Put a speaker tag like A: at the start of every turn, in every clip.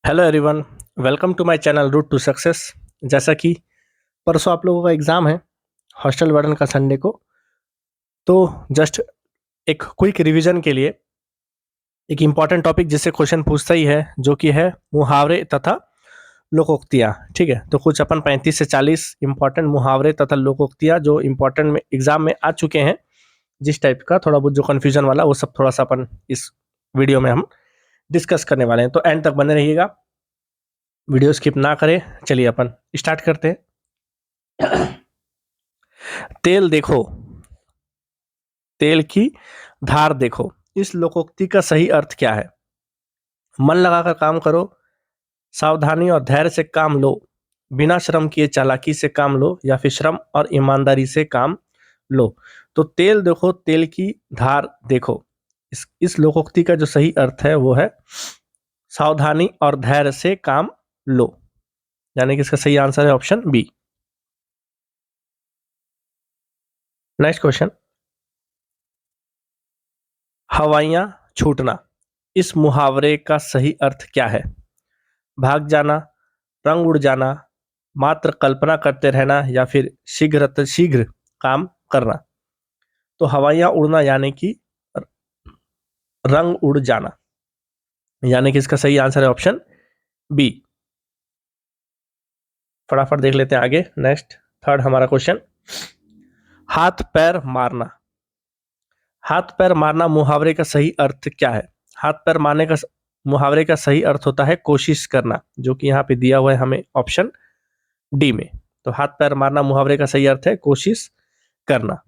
A: Hello everyone, welcome to my channel route to success. जैसा कि परसों आप लोगों का एग्ज़ाम है हॉस्टल वार्डन का संडे को, तो जस्ट एक क्विक रिवीजन के लिए एक इम्पॉर्टेंट टॉपिक जिससे क्वेश्चन पूछता ही है, जो कि है मुहावरे तथा लोकोक्तियाँ। ठीक है, तो कुछ अपन 35 से 40 इम्पॉर्टेंट मुहावरे तथा लोकोक्तियाँ जो इम्पॉर्टेंट में एग्जाम में आ चुके हैं, जिस टाइप का थोड़ा बहुत जो कन्फ्यूजन वाला वो सब थोड़ा सा अपन इस वीडियो में हम डिस्कस करने वाले हैं। तो एंड तक बने रहिएगा, वीडियो स्किप ना करें। चलिए अपन स्टार्ट करते हैं। तेल देखो, तेल की धार देखो, इस लोकोक्ति का सही अर्थ क्या है? मन लगाकर काम करो, सावधानी और धैर्य से काम लो, बिना श्रम किए चालाकी से काम लो, या फिर श्रम और ईमानदारी से काम लो। तो तेल देखो, तेल की धार देखो, इस लोकोक्ति का जो सही अर्थ है वो है सावधानी और धैर्य से काम लो, यानी कि इसका सही आंसर है ऑप्शन बी। नेक्स्ट क्वेश्चन, हवाइयां छूटना, इस मुहावरे का सही अर्थ क्या है? भाग जाना, रंग उड़ जाना, मात्र कल्पना करते रहना, या फिर शीघ्र शीघ्र काम करना। तो हवाइयां उड़ना यानी कि रंग उड़ जाना, यानी कि इसका सही आंसर है ऑप्शन बी। फटाफट देख लेते हैं आगे। नेक्स्ट थर्ड हमारा क्वेश्चन, हाथ पैर मारना, हाथ पैर मारना मुहावरे का सही अर्थ क्या है? हाथ पैर मारने का मुहावरे का सही अर्थ होता है कोशिश करना, जो कि यहाँ पे दिया हुआ है हमें ऑप्शन डी में। तो हाथ पैर मारना मुहावरे का सही अर्थ है कोशिश करना।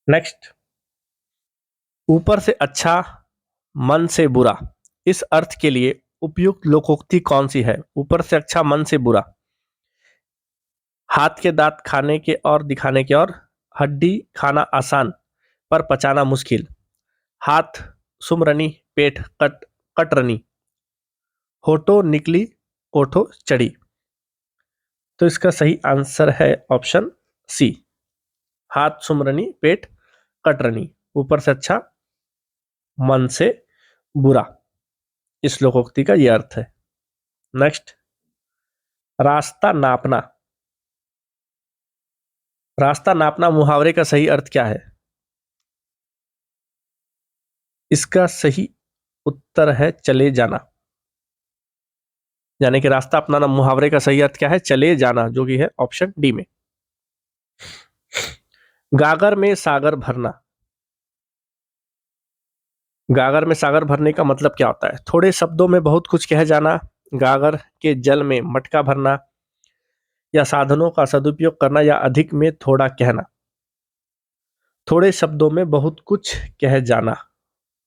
A: नेक्स्ट, ऊपर से अच्छा मन से बुरा, इस अर्थ के लिए उपयुक्त लोकोक्ति कौन सी है? ऊपर से अच्छा मन से बुरा, हाथ के दांत खाने के और दिखाने के और, हड्डी खाना आसान पर पचाना मुश्किल, हाथ सुमरनी पेट कटरनी, होठो निकली कोठो चढ़ी। तो इसका सही आंसर है ऑप्शन सी, हाथ सुमरनी पेट कटरनी, ऊपर से अच्छा मन से बुरा, इस लोकोक्ति का यह अर्थ है। नेक्स्ट, रास्ता नापना, रास्ता नापना मुहावरे का सही अर्थ क्या है? इसका सही उत्तर है चले जाना, यानी कि रास्ता अपनाना मुहावरे का सही अर्थ क्या है? चले जाना, जो कि है ऑप्शन डी में। गागर में सागर भरना, गागर में सागर भरने का मतलब क्या होता है? थोड़े शब्दों में बहुत कुछ कह जाना, गागर के जल में मटका भरना, या साधनों का सदुपयोग करना, या अधिक में थोड़ा कहना। थोड़े शब्दों में बहुत कुछ कह जाना,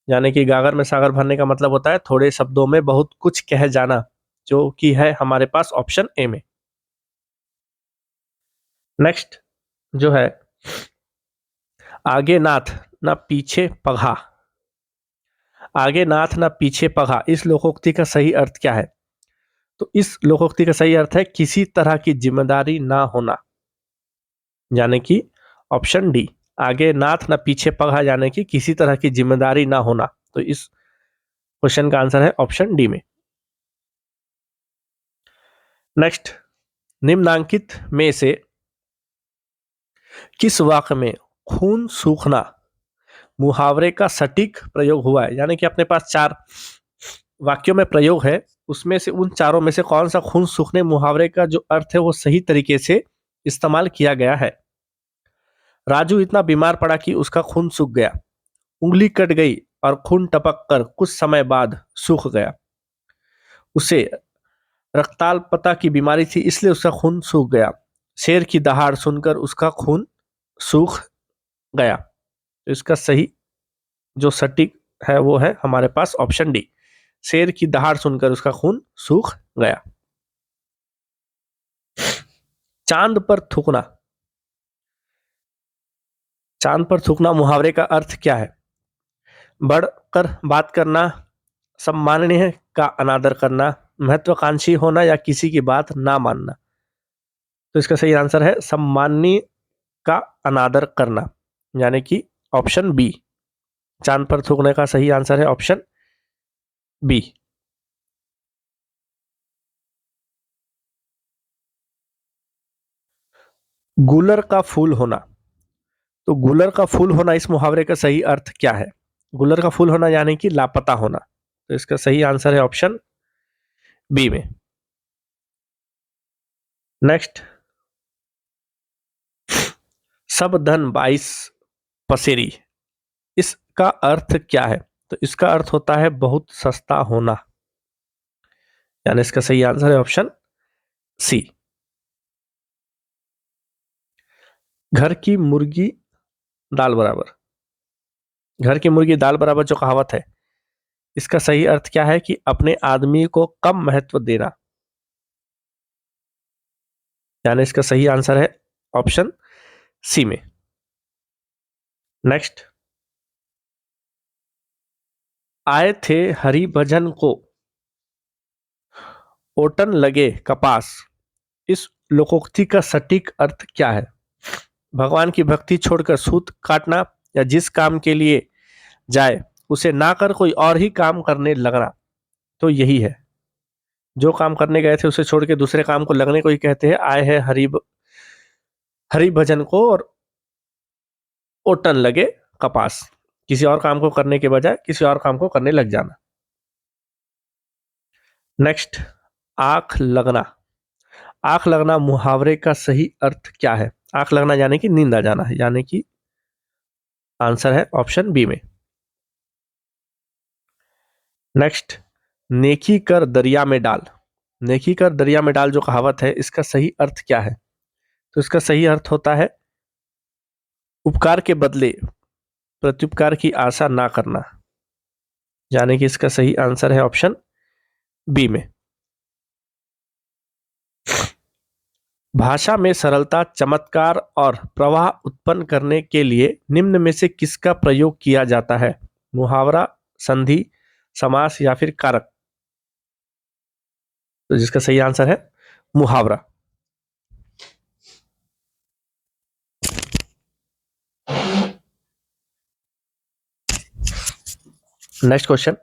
A: यानी कि गागर में सागर भरने का मतलब होता है थोड़े शब्दों में बहुत कुछ कह जाना, जो कि है हमारे पास ऑप्शन ए में। नेक्स्ट जो है, आगे नाथ ना पीछे पघा, आगे नाथ ना पीछे पघा, इस लोकोक्ति का सही अर्थ क्या है? तो इस लोकोक्ति का सही अर्थ है किसी तरह की जिम्मेदारी ना होना, यानी कि ऑप्शन डी, आगे नाथ ना पीछे पघा, यानी कि किसी तरह की जिम्मेदारी ना होना। तो इस क्वेश्चन का आंसर है ऑप्शन डी में। नेक्स्ट, निम्नांकित में से किस वाक्य में खून सूखना मुहावरे का सटीक प्रयोग हुआ है? यानी कि अपने पास 4 वाक्यों में प्रयोग है, उसमें से उन चारों में से कौन सा खून सूखने मुहावरे का जो अर्थ है वो सही तरीके से इस्तेमाल किया गया है? राजू इतना बीमार पड़ा कि उसका खून सूख गया, उंगली कट गई और खून टपक कर कुछ समय बाद सूख गया, उसे रक्ताल्पता की बीमारी थी इसलिए उसका खून सूख गया, शेर की दहाड़ सुनकर उसका खून सूख गया। तो इसका सही जो सटीक है वो है हमारे पास ऑप्शन डी, शेर की दहाड़ सुनकर उसका खून सूख गया। चांद पर थूकना, चांद पर थूकना मुहावरे का अर्थ क्या है? बढ़कर बात करना, सम्माननीय का अनादर करना, महत्वाकांक्षी होना, या किसी की बात ना मानना। तो इसका सही आंसर है सम्माननीय का अनादर करना, यानी कि ऑप्शन बी, चांद पर थूकने का सही आंसर है ऑप्शन बी। गूलर का फूल होना। तो गूलर का फूल होना इस मुहावरे का सही अर्थ क्या है? गूलर का फूल होना यानी कि लापता होना। तो इसका सही आंसर है ऑप्शन बी में। नेक्स्ट, सब धन 22 पसेरी, इसका अर्थ क्या है? तो इसका अर्थ होता है बहुत सस्ता होना, यानी इसका सही आंसर है ऑप्शन सी। घर की मुर्गी दाल बराबर, घर की मुर्गी दाल बराबर जो कहावत है, इसका सही अर्थ क्या है? कि अपने आदमी को कम महत्व देना, यानी इसका सही आंसर है ऑप्शन सी में। नेक्स्ट, आए थे हरि भजन को, ओटन लगे कपास, इस लोकोक्ति का सटीक अर्थ क्या है? भगवान की भक्ति छोड़कर सूत काटना, या जिस काम के लिए जाए उसे ना कर कोई और ही काम करने लगना। तो यही है, जो काम करने गए थे उसे छोड़ के दूसरे काम को लगने को ही कहते हैं आए हैं हरि भजन को और ओटन लगे कपास, किसी और काम को करने के बजाय किसी और काम को करने लग जाना। नेक्स्ट, आंख लगना। आंख लगना मुहावरे का सही अर्थ क्या है? आंख लगना यानी कि नींद आ जाना, यानी कि आंसर है ऑप्शन बी में। नेक्स्ट, नेकी कर दरिया में डाल। नेकी कर दरिया में डाल जो कहावत है, इसका सही अर्थ क्या है? तो इसका सही अर्थ होता है उपकार के बदले प्रत्युपकार की आशा ना करना, यानी कि इसका सही आंसर है ऑप्शन बी में। भाषा में सरलता, चमत्कार और प्रवाह उत्पन्न करने के लिए निम्न में से किसका प्रयोग किया जाता है? मुहावरा, संधि, समास या फिर कारक? तो जिसका सही आंसर है मुहावरा। नेक्स्ट क्वेश्चन,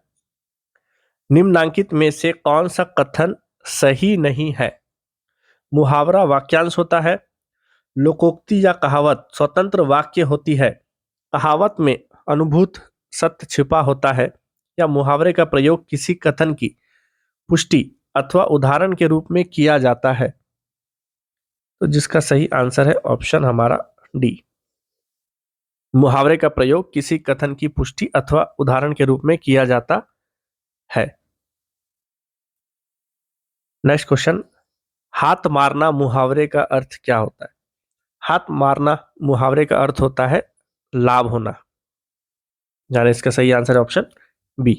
A: निम्नांकित में से कौन सा कथन सही नहीं है? मुहावरा वाक्यांश होता है, लोकोक्ति या कहावत स्वतंत्र वाक्य होती है, कहावत में अनुभूत सत्य छिपा होता है, या मुहावरे का प्रयोग किसी कथन की पुष्टि अथवा उदाहरण के रूप में किया जाता है। तो जिसका सही आंसर है ऑप्शन हमारा डी, मुहावरे का प्रयोग किसी कथन की पुष्टि अथवा उदाहरण के रूप में किया जाता है। नेक्स्ट क्वेश्चन, हाथ मारना मुहावरे का अर्थ क्या होता है? हाथ मारना मुहावरे का अर्थ होता है लाभ होना, यानी इसका सही आंसर है ऑप्शन बी।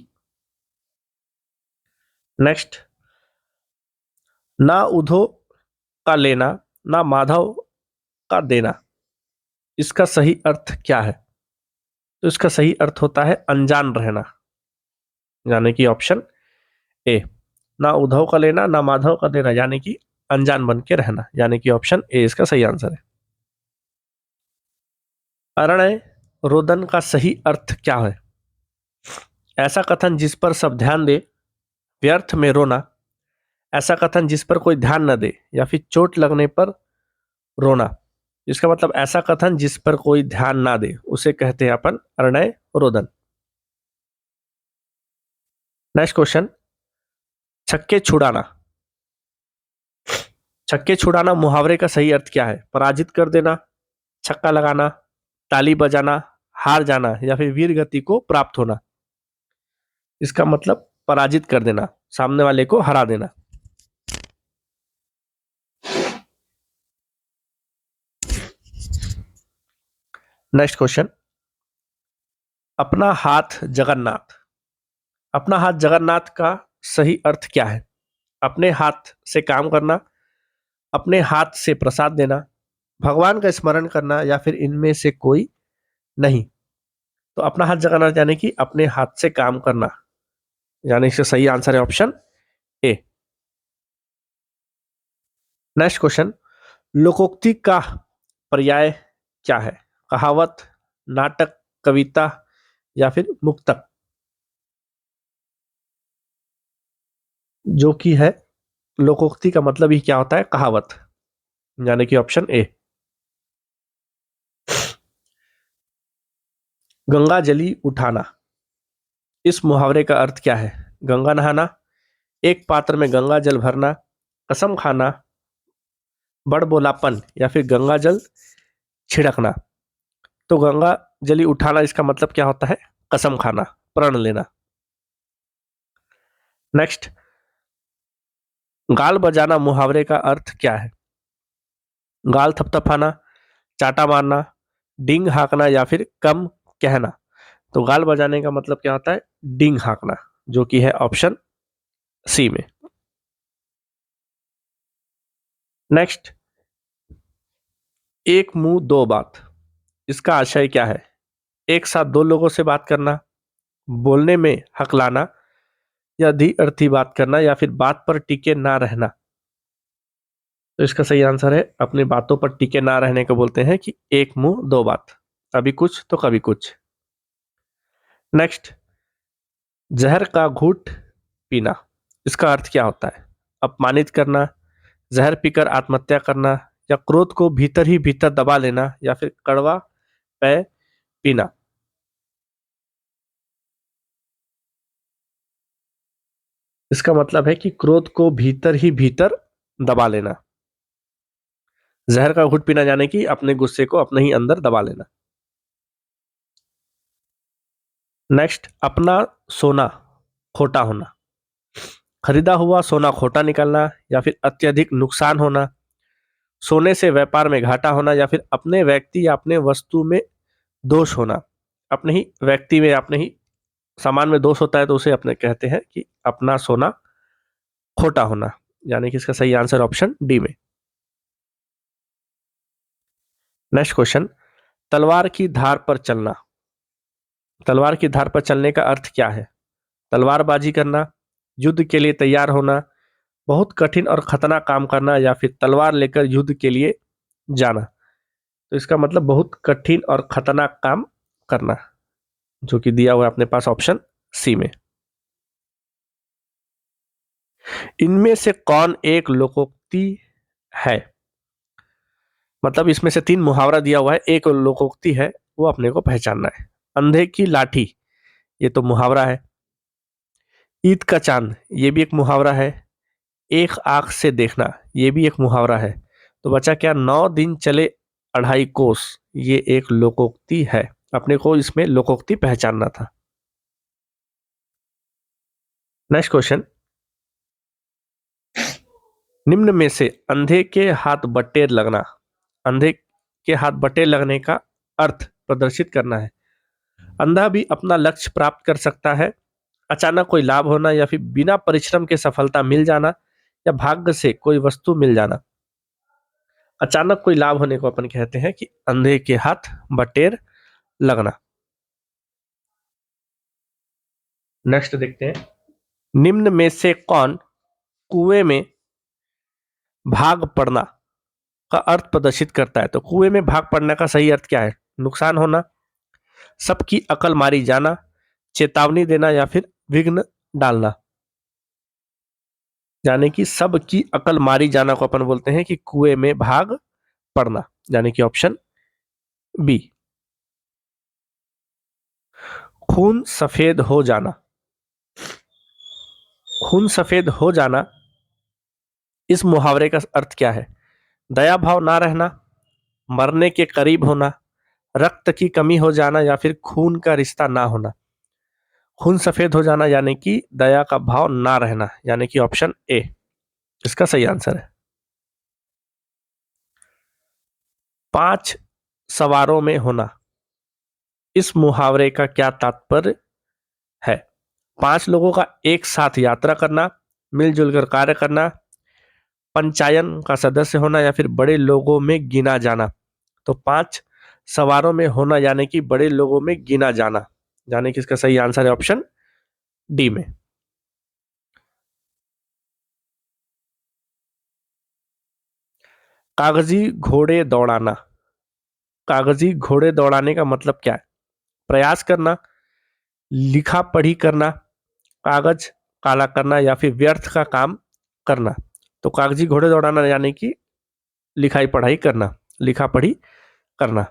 A: नेक्स्ट, ना उधो का लेना, ना माधव का देना, इसका सही अर्थ क्या है? तो इसका सही अर्थ होता है अनजान रहना, यानी कि ऑप्शन ए, ना उद्धव का लेना ना माधव का देना, यानी कि अनजान बन के रहना, यानी कि ऑप्शन ए इसका सही आंसर है। अरणय रोदन का सही अर्थ क्या है? ऐसा कथन जिस पर सब ध्यान दे, व्यर्थ में रोना, ऐसा कथन जिस पर कोई ध्यान न दे, या फिर चोट लगने पर रोना। इसका मतलब ऐसा कथन जिस पर कोई ध्यान ना दे उसे कहते हैं अपन अरणय रोदन। नेक्स्ट क्वेश्चन, छक्के छुड़ाना। छक्के छुड़ाना मुहावरे का सही अर्थ क्या है? पराजित कर देना, छक्का लगाना, ताली बजाना, हार जाना, या फिर वीर गति को प्राप्त होना। इसका मतलब पराजित कर देना, सामने वाले को हरा देना। नेक्स्ट क्वेश्चन, अपना हाथ जगन्नाथ। अपना हाथ जगन्नाथ का सही अर्थ क्या है? अपने हाथ से काम करना, अपने हाथ से प्रसाद देना, भगवान का स्मरण करना, या फिर इनमें से कोई नहीं। तो अपना हाथ जगन्नाथ यानी कि अपने हाथ से काम करना, यानी इसका सही आंसर है ऑप्शन ए। नेक्स्ट क्वेश्चन, लोकोक्ति का पर्याय क्या है? कहावत, नाटक, कविता या फिर मुक्तक? जो कि है लोकोक्ति का मतलब ही क्या होता है, कहावत, यानी कि ऑप्शन ए। गंगा जली उठाना, इस मुहावरे का अर्थ क्या है? गंगा नहाना, एक पात्र में गंगा जल भरना, कसम खाना, बड़बोलापन, या फिर गंगा जल छिड़कना। तो गंगा जली उठाना इसका मतलब क्या होता है? कसम खाना, प्रण लेना। नेक्स्ट, गाल बजाना मुहावरे का अर्थ क्या है? गाल थपथपाना, चाटा मारना, डींग हाँकना, या फिर कम कहना। तो गाल बजाने का मतलब क्या होता है? डींग हाँकना, जो कि है ऑप्शन सी में। नेक्स्ट, एक मुंह दो बात, इसका आशय क्या है? एक साथ दो लोगों से बात करना, बोलने में हकलाना, या धी अर्थी बात करना, या फिर बात पर टिके ना रहना। तो इसका सही आंसर है, अपनी बातों पर टिके ना रहने को बोलते हैं कि एक मुंह दो बात, कभी कुछ तो कभी कुछ। नेक्स्ट, जहर का घूंट पीना, इसका अर्थ क्या होता है? अपमानित करना, जहर पीकर आत्महत्या करना, या क्रोध को भीतर ही भीतर दबा लेना, या फिर कड़वा पेय पीना। इसका मतलब है कि क्रोध को भीतर ही भीतर दबा लेना। जहर का घूंट पीना यानी कि अपने गुस्से को अपने ही अंदर दबा लेना। नेक्स्ट, अपना सोना खोटा होना, खरीदा हुआ सोना खोटा निकलना, या फिर अत्यधिक नुकसान होना, सोने से व्यापार में घाटा होना, या फिर अपने व्यक्ति या अपने वस्तु में दोष होना। अपने ही व्यक्ति में, अपने ही सामान में दोष होता है तो उसे अपने कहते हैं कि अपना सोना खोटा होना, यानी कि इसका सही आंसर ऑप्शन डी में। नेक्स्ट क्वेश्चन, तलवार की धार पर चलना, तलवार की धार पर चलने का अर्थ क्या है? तलवारबाजी करना, युद्ध के लिए तैयार होना, बहुत कठिन और खतरनाक काम करना, या फिर तलवार लेकर युद्ध के लिए जाना। तो इसका मतलब बहुत कठिन और खतरनाक काम करना, जो कि दिया हुआ है अपने पास ऑप्शन सी में। इनमें से कौन एक लोकोक्ति है? मतलब इसमें से तीन मुहावरा दिया हुआ है, एक लोकोक्ति है, वो अपने को पहचानना है। अंधे की लाठी, ये तो मुहावरा है। ईद का चांद, ये भी एक मुहावरा है। एक आंख से देखना, ये भी एक मुहावरा है। तो बचा क्या? 9 दिन चले 2.5 कोस, ये एक लोकोक्ति है। अपने को इसमें लोकोक्ति पहचानना था। नेक्स्ट क्वेश्चन, निम्न में से अंधे के हाथ बटेर लगना, अंधे के हाथ बटेर लगने का अर्थ प्रदर्शित करना है। अंधा भी अपना लक्ष्य प्राप्त कर सकता है, अचानक कोई लाभ होना, या फिर बिना परिश्रम के सफलता मिल जाना, या भाग्य से कोई वस्तु मिल जाना। अचानक कोई लाभ होने को अपन कहते हैं कि अंधे के हाथ बटेर लगना। नेक्स्ट देखते हैं, निम्न में से कौन कुएं में भाग पड़ना का अर्थ प्रदर्शित करता है? तो कुएं में भाग पड़ने का सही अर्थ क्या है? नुकसान होना, सबकी अकल मारी जाना, चेतावनी देना, या फिर विघ्न डालना। यानी कि सबकी अकल मारी जाना को अपन बोलते हैं कि कुएं में भाग पड़ना, यानी कि ऑप्शन बी। खून सफेद हो जाना, खून सफेद हो जाना, इस मुहावरे का अर्थ क्या है? दया भाव ना रहना, मरने के करीब होना, रक्त की कमी हो जाना, या फिर खून का रिश्ता ना होना। खून सफेद हो जाना यानी कि दया का भाव ना रहना, यानी कि ऑप्शन ए इसका सही आंसर है। 5 सवारों में होना, इस मुहावरे का क्या तात्पर्य है? 5 लोगों का एक साथ यात्रा करना, मिलजुल कर कार्य करना, पंचायन का सदस्य होना, या फिर बड़े लोगों में गिना जाना। तो 5 सवारों में होना यानी कि बड़े लोगों में गिना जाना, यानी कि इसका सही आंसर है ऑप्शन डी में। कागजी घोड़े दौड़ाना, कागजी घोड़े दौड़ाने का मतलब क्या है? प्रयास करना, लिखा पढ़ी करना, कागज काला करना या फिर व्यर्थ का काम करना। तो कागजी घोड़े दौड़ाना यानी कि लिखाई पढ़ाई करना, लिखा पढ़ी करना।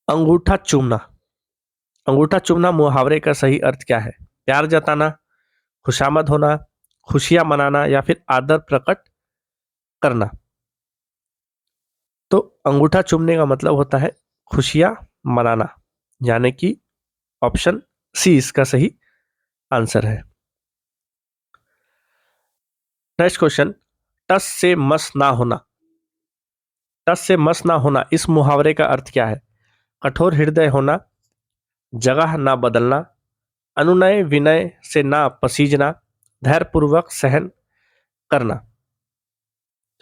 A: अंगूठा चूमना। अंगूठा चूमना मुहावरे का सही अर्थ क्या है? प्यार जताना, खुशामद होना, खुशियां मनाना या फिर आदर प्रकट करना। तो अंगूठा चूमने का मतलब होता है खुशियां मनाना, यानी कि ऑप्शन सी इसका सही आंसर है। नेक्स्ट क्वेश्चन, टस से मस ना होना। टस से मस ना होना इस मुहावरे का अर्थ क्या है? कठोर हृदय होना, जगह ना बदलना, अनुनय विनय से ना पसीजना, धैर्यपूर्वक सहन करना।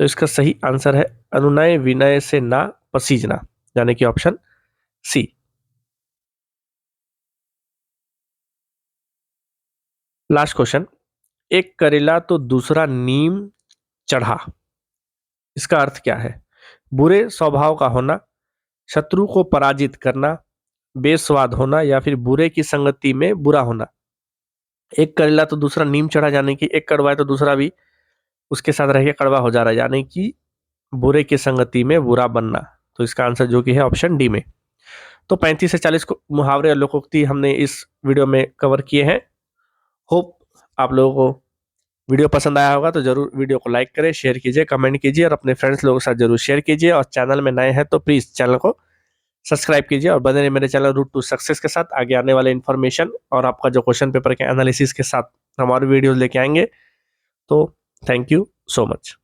A: तो इसका सही आंसर है अनुनय विनय से ना पसीजना, यानी कि ऑप्शन सी। लास्ट क्वेश्चन, एक करेला तो दूसरा नीम चढ़ा, इसका अर्थ क्या है? बुरे स्वभाव का होना, शत्रु को पराजित करना, बेस्वाद होना या फिर बुरे की संगति में बुरा होना। एक करेला तो दूसरा नीम चढ़ा, यानी कि एक कड़वा है तो दूसरा भी उसके साथ रह के कड़वा हो जा रहा है, यानी कि बुरे की संगति में बुरा बनना। तो इसका आंसर जो कि है ऑप्शन डी में। तो 35 से 40 मुहावरे और लोकोक्ति हमने इस वीडियो में कवर किए हैं। होप आप लोगों को वीडियो पसंद आया होगा, तो जरूर वीडियो को लाइक करें, शेयर कीजिए, कमेंट कीजिए और अपने फ्रेंड्स लोगों के साथ जरूर शेयर कीजिए। और चैनल में नए हैं तो प्लीज चैनल को सब्सक्राइब कीजिए और बने रहिए मेरे चैनल रूट टू सक्सेस के साथ। आगे आने वाले इन्फॉर्मेशन और आपका जो क्वेश्चन पेपर के एनालिसिस के साथ हमारे वीडियो लेके आएंगे। तो थैंक यू सो मच।